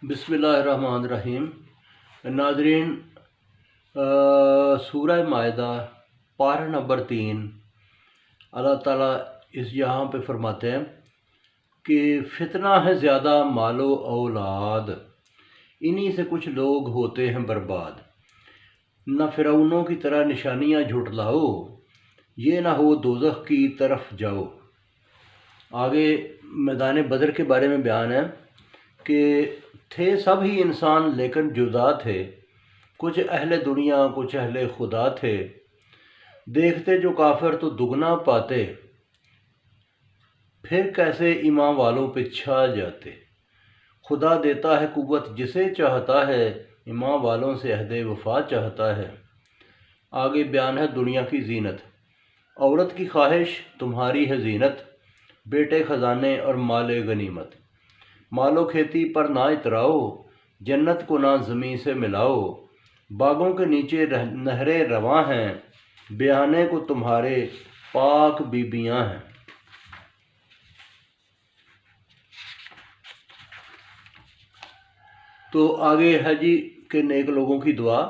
बिस्मिल्लाहिर्रहमानिर्रहीम। नाज़रीन, सूरह माइदा पारा नंबर 3, अल्लाह ताला इस यहाँ पे फरमाते हैं कि फितना है ज़्यादा मालो औलाद, इन्हीं से कुछ लोग होते हैं बर्बाद। न फ़िरौनों की तरह निशानियाँ झुटलाओ, ये ना हो दोज़ख की तरफ जाओ। आगे मैदान बदर के बारे में बयान है कि थे सब ही इंसान लेकिन जुदा थे, कुछ अहले दुनिया कुछ अहले खुदा थे। देखते जो काफिर तो दुगना पाते, फिर कैसे ईमान वालों पे छा जाते। खुदा देता है कुव्वत जिसे चाहता है, ईमान वालों से अहदे वफा चाहता है। आगे बयान है दुनिया की जीनत। औरत की ख्वाहिश तुम्हारी है जीनत, बेटे खजाने और माले गनीमत। मालो खेती पर ना इतराओ, जन्नत को ना ज़मीं से मिलाओ। बागों के नीचे नहरें रवां हैं, ब्याहने को तुम्हारे पाक बीबियां हैं। तो आगे है जी कि नेक लोगों की दुआ,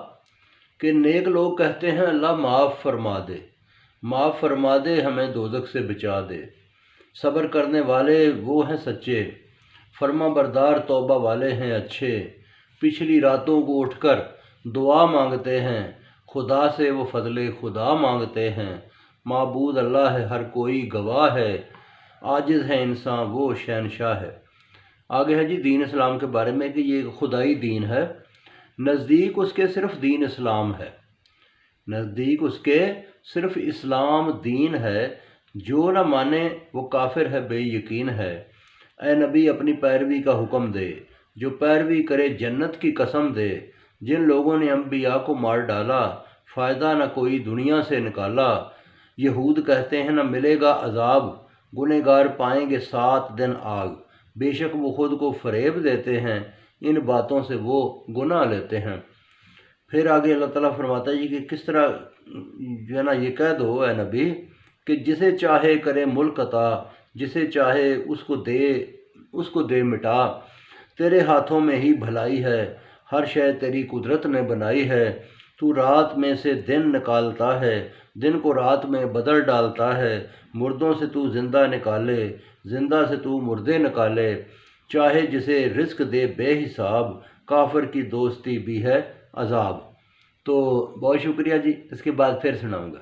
कि नेक लोग कहते हैं अल्लाह माफ़ फरमा दे, माफ़ फरमा दे, हमें दोज़ख से बचा दे। सब्र करने वाले वो हैं सच्चे, फर्मा बरदार तौबा वाले हैं अच्छे। पिछली रातों को उठकर दुआ मांगते हैं, खुदा से वो फजले खुदा मांगते हैं। माबूद अल्लाह है हर कोई गवाह है, आजिज़ है इंसान वो शहनशाह है। आगे है जी दीन इस्लाम के बारे में कि ये खुदाई दीन है, नज़दीक उसके सिर्फ दीन इस्लाम है। नज़दीक उसके सिर्फ इस्लाम दीन है, जो न माने वो काफिर है बेयकीन है। ए नबी अपनी पैरवी का हुक्म दे, जो पैरवी करे जन्नत की कसम दे। जिन लोगों ने अम्बिया को मार डाला, फ़ायदा न कोई दुनिया से निकाला। यहूद कहते हैं न मिलेगा अजाब, गुनहगार पाएंगे 7 दिन आग। बेशक वो खुद को फ़रेब देते हैं, इन बातों से वो गुनाह लेते हैं। फिर आगे अल्लाह ताला फरमाता है जी कि किस तरह जो है ना ये कह दो है नबी कि जिसे चाहे करे मुल्क अता, जिसे चाहे उसको दे मिटा। तेरे हाथों में ही भलाई है, हर शय तेरी कुदरत ने बनाई है। तू रात में से दिन निकालता है, दिन को रात में बदल डालता है। मुर्दों से तू जिंदा निकाले, जिंदा से तू मुर्दे निकाले। चाहे जिसे रिस्क दे बेहिसाब, काफिर की दोस्ती भी है अजाब। तो बहुत शुक्रिया जी, इसके बाद फिर सुनाऊंगा।